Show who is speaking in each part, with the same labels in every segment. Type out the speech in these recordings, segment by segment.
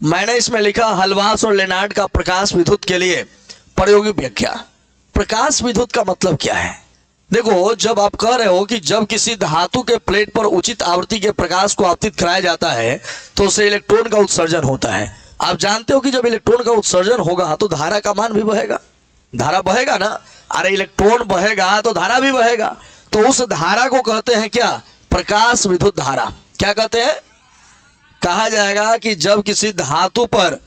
Speaker 1: मैंने इसमें लिखा हलवास और लेनार्ड का प्रकाश विद्युत के लिए प्रयोगी व्याख्या। प्रकाश विद्युत का मतलब क्या है? देखो, जब आप कह रहे हो कि जब किसी धातु के प्लेट पर उचित आवृत्ति के प्रकाश को आपतित कराया जाता है तो उससे इलेक्ट्रॉन का उत्सर्जन होता है। आप जानते हो कि जब इलेक्ट्रॉन का उत्सर्जन होगा तो धारा का मान भी बढ़ेगा। धारा बहेगा ना, अरे इलेक्ट्रॉन बहेगा तो धारा भी बहेगा। तो उस धारा को कहते हैं क्या? प्रकाश विद्युत धारा। क्या कहते हैं? कहा जाएगा कि जब किसी धातु पर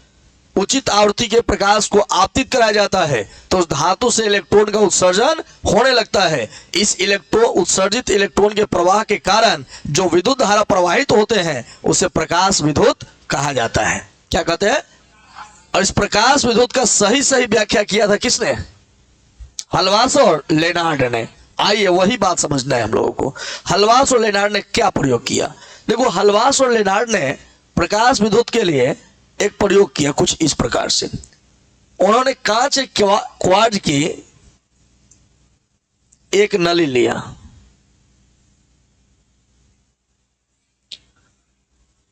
Speaker 1: उचित आवृत्ति के प्रकाश को आपतित कराया जाता है तो उस धातु से इलेक्ट्रॉन का उत्सर्जन होने लगता है। इस उत्सर्जित इलेक्ट्रॉन के प्रवाह के कारण जो विद्युत धारा प्रवाहित होते हैं उसे प्रकाश विद्युत कहा जाता है। क्या कहते हैं? और इस प्रकाश विद्युत का सही व्याख्या किया था किसने? हलवास और लेनार्ड ने। आइए वही बात समझना है हम लोगों को। हलवास और लेनार्ड ने क्या प्रयोग किया? देखो, हलवास और लेनार्ड ने प्रकाश विद्युत के लिए एक प्रयोग किया कुछ इस प्रकार से। उन्होंने कांच क्वार्ट्ज की एक नली लिया।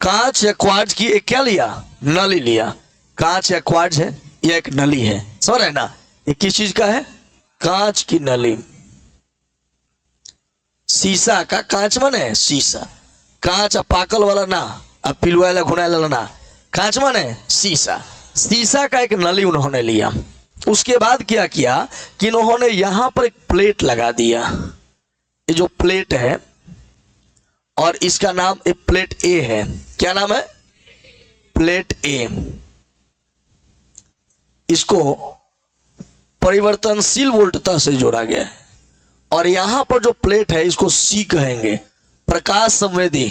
Speaker 1: कांच या क्वार्ट्ज की एक क्या लिया? नली लिया। कांच या क्वार्ट्ज है, यह एक नली है, समझ रहे ना? ये किस चीज का है? कांच की नली। शीशा का कांच माने शीशा। कांच पाकल वाला ना, अब पिलवाला घुनाला ना, कांच माने शीशा। शीशा का एक नली उन्होंने लिया। उसके बाद क्या किया कि उन्होंने यहां पर एक प्लेट लगा दिया। ये जो प्लेट है और इसका नाम एक प्लेट ए है। क्या नाम है? प्लेट ए। इसको परिवर्तनशील वोल्टता से जोड़ा गया है। और यहां पर जो प्लेट है इसको सी कहेंगे, प्रकाश संवेदी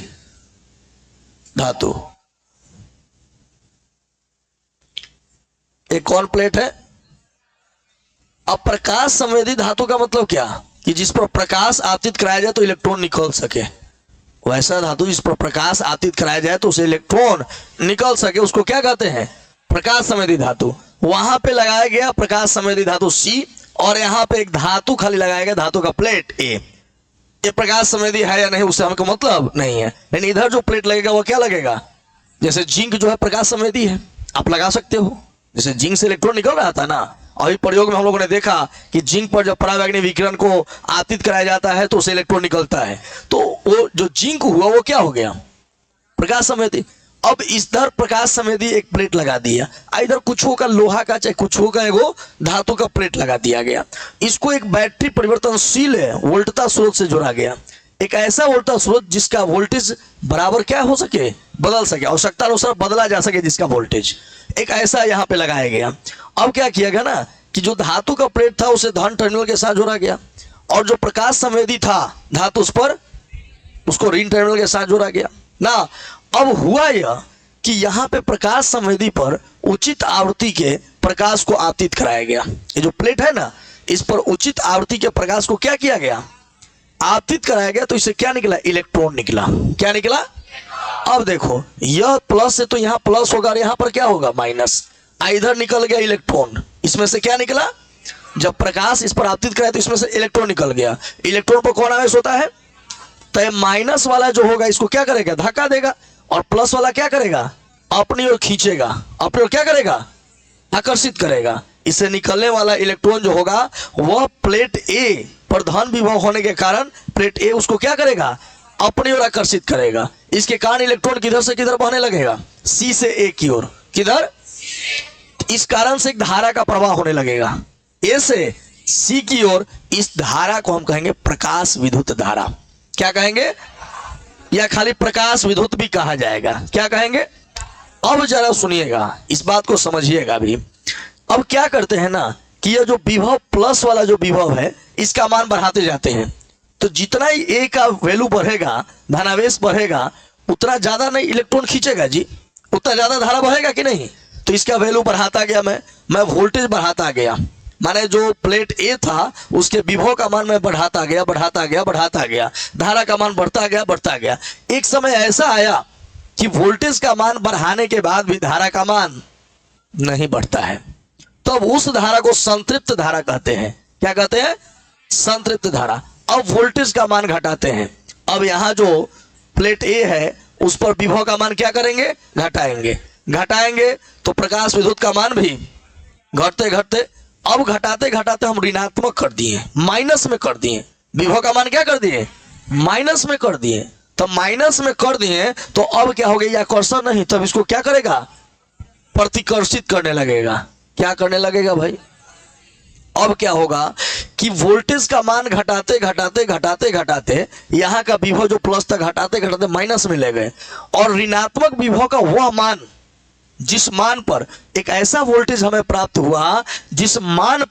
Speaker 1: धातु। एक कौन प्लेट है? अब प्रकाश संवेदी धातु का मतलब क्या? कि जिस पर प्रकाश आपतित कराया जाए तो इलेक्ट्रॉन निकल सके। वैसा धातु जिस पर प्रकाश आपतित कराया जाए तो उसे इलेक्ट्रॉन निकल सके, उसको क्या कहते हैं? प्रकाश संवेदी धातु। वहां पे लगाया गया प्रकाश संवेदी धातु सी और यहां पे एक धातु खाली लगाया गया, धातु का प्लेट ए। ये प्रकाश संवेदी है या नहीं उससे हमको मतलब नहीं है, लेकिन इधर जो प्लेट लगेगा वो क्या लगेगा? जैसे जिंक जो है प्रकाश संवेदी है, आप लगा सकते हो। जैसे जिंक से इलेक्ट्रॉन निकल रहा था ना, अभी प्रयोग में हम लोगों ने देखा कि जिंक पर जब परावैंगनी विकिरण को आपतित कराया जाता है तो उसे इलेक्ट्रॉन निकलता है। तो वो जो जिंक हुआ वो क्या हो गया? प्रकाश संवेदी। अब इधर प्रकाश संवेदी एक प्लेट लगा दिया, इधर कुछ का लोहा का चाहे कुछ का एगो धातु का प्लेट लगा दिया गया। इसको एक बैटरी परिवर्तनशील वोल्टता स्रोत से जोड़ा गया। एक ऐसा वोल्टता स्रोत जिसका वोल्टेज बराबर क्या हो सके? बदल सके, आवश्यकता अनुसार बदला जा सके जिसका वोल्टेज, एक ऐसा यहाँ पे लगाया गया। अब क्या किया गया ना कि जो धातु का प्लेट था उसे धन टर्मिनल के साथ जोड़ा गया और जो प्रकाश संवेदी था धातु उस पर उसको ऋण टर्मिनल के साथ जोड़ा गया ना। अब हुआ यह कि यहाँ पे प्रकाश संवेदी पर उचित आवृत्ति के प्रकाश को आपतित कराया गया। ये जो प्लेट है ना, इस पर उचित आवृत्ति के प्रकाश को क्या किया गया? आपतित कराया गया। तो इससे क्या निकला? इलेक्ट्रॉन निकला। क्या निकला? अब देखो, यह प्लस है तो यहाँ प्लस होगा और यहाँ पर क्या होगा? माइनस। इधर निकल गया इलेक्ट्रॉन। इसमें से क्या निकला? जब प्रकाश इस पर आपतित कराया तो इसमें से इलेक्ट्रॉन निकल गया। इलेक्ट्रॉन पर कौन आवेश होता है? तो माइनस वाला जो होगा इसको क्या करेगा? धक्का देगा। और प्लस वाला क्या करेगा? अपनी ओर खींचेगा। अपनी ओर क्या करेगा? आकर्षित करेगा। इससे निकलने वाला इलेक्ट्रॉन जो होगा वह प्लेट ए पर धन विभव होने के कारण प्लेट ए उसको क्या करेगा? अपनी ओर आकर्षित करेगा। इसके कारण इलेक्ट्रॉन किधर से किधर बहने लगेगा? सी से ए की ओर। किधर? इस कारण से एक धारा का प्रवाह होने लगेगा, ए से सी की ओर। इस धारा को हम कहेंगे प्रकाश विद्युत धारा। क्या कहेंगे? या खाली प्रकाश विद्युत भी कहा जाएगा। क्या कहेंगे? अब जरा सुनिएगा, इस बात को समझिएगा भी। अब क्या करते हैं ना कि यह जो विभव प्लस वाला जो विभव है इसका मान बढ़ाते जाते हैं। तो जितना ही ए का वैल्यू बढ़ेगा, धनावेश बढ़ेगा, उतना ज्यादा नहीं इलेक्ट्रॉन खींचेगा जी, उतना ज्यादा धारा बहेगा कि नहीं। तो इसका वैल्यू बढ़ाता गया, मैं वोल्टेज बढ़ाता गया, माने जो प्लेट ए था उसके विभव का मान मैं बढ़ाता गया बढ़ाता गया बढ़ाता गया, धारा का मान बढ़ता गया बढ़ता गया। एक समय ऐसा आया कि वोल्टेज का मान बढ़ाने के बाद भी धारा का मान नहीं बढ़ता है। तो अब उस धारा को संतृप्त धारा कहते हैं। क्या कहते हैं? संतृप्त धारा। अब वोल्टेज का मान घटाते हैं। अब यहाँ जो प्लेट ए है उस पर विभव का मान क्या करेंगे? घटाएंगे। घटाएंगे तो प्रकाश विद्युत का मान भी घटते घटते, अब घटाते घटाते हम ऋणात्मक कर दिए, माइनस में कर दिए, विभव का मान क्या कर दिए, माइनस में कर दिए। तो माइनस में कर दिए तो अब क्या हो गया, आकर्षण नहीं, तब इसको क्या करेगा, प्रतिकर्षित करने लगेगा। क्या करने लगेगा भाई, अब क्या होगा कि वोल्टेज का मान घटाते घटाते घटाते घटाते यहाँ का विभव जो प्लस था घटाते घटाते माइनस में ले गए, और ऋणात्मक विभव का वह मान जिस मान पर एक ऐसा वोल्टेज हमें प्राप्त हुआ जिस मान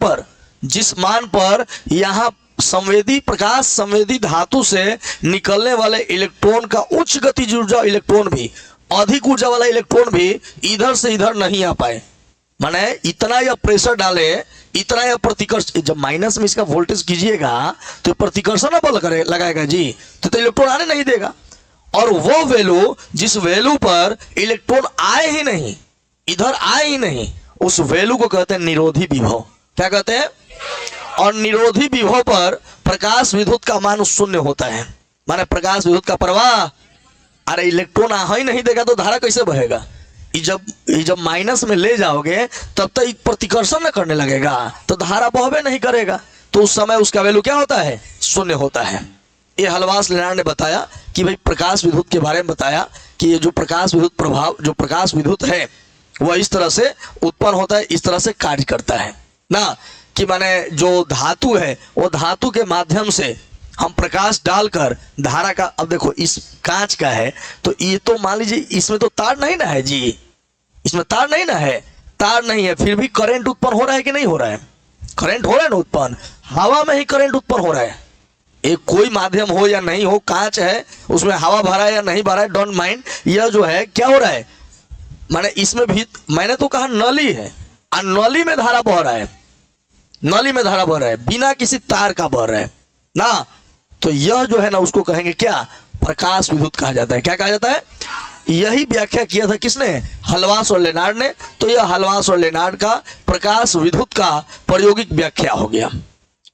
Speaker 1: पर यहाँ संवेदी प्रकाश संवेदी धातु से निकलने वाले इलेक्ट्रॉन का उच्च गतिज ऊर्जा इलेक्ट्रॉन भी, अधिक ऊर्जा वाला इलेक्ट्रॉन भी इधर से इधर नहीं आ पाए। माने इतना यह प्रेशर डाले, इतना यह प्रतिकर्ष, जब माइनस में इसका वोल्टेज कीजिएगा तो प्रतिकर्षण बल करे लगाएगा जी, तो इलेक्ट्रॉन आने नहीं देगा। और वो वैल्यू जिस वैल्यू पर इलेक्ट्रॉन आए ही नहीं, इधर आए ही नहीं, उस वैल्यू को कहते हैं निरोधी विभव। क्या कहते हैं, और निरोधी विभव पर प्रकाश विद्युत का मान शून्य होता है। माने प्रकाश विद्युत का प्रवाह, अरे इलेक्ट्रॉन आ ही नहीं देगा तो धारा कैसे बहेगा। जब माइनस में ले जाओगे तब तक प्रतिकर्षण न करने लगेगा तो धारा बहबे नहीं करेगा, तो उस समय उसका वैल्यू क्या होता है, शून्य होता है। ये हलवास लेनार्ड ने बताया कि भाई प्रकाश विद्युत के बारे में बताया कि ये जो प्रकाश विद्युत प्रभाव, जो प्रकाश विद्युत है वह इस तरह से उत्पन्न होता है, इस तरह से कार्य करता है ना, कि माने जो धातु है वो धातु के माध्यम से हम प्रकाश डालकर धारा का, अब देखो इस कांच का है तो ये तो मान लीजिए इसमें तो तार नहीं ना है जी, इसमें तार नहीं ना है, तार नहीं है, फिर भी करंट उत्पन्न हो रहा है कि नहीं हो रहा है, करंट हो रहा है ना उत्पन्न, हवा में ही करंट उत्पन्न हो रहा है। एक कोई माध्यम हो या नहीं हो, कांच है उसमें हवा भरा है या नहीं भरा है, डोंट माइंड, यह जो है क्या हो रहा है, माने इसमें भी मैंने तो कहा नली है, और नली में धारा बह रहा है, नली में धारा बह रहा है, बिना किसी तार का बह रहा है ना, तो यह जो है ना उसको कहेंगे क्या, प्रकाश विद्युत कहा जाता है। क्या कहा जाता है, यही व्याख्या किया था किसने, हलवास और लेनार्ड ने। तो यह हलवास और लेनार्ड का प्रकाश विद्युत का प्रायोगिक व्याख्या हो गया।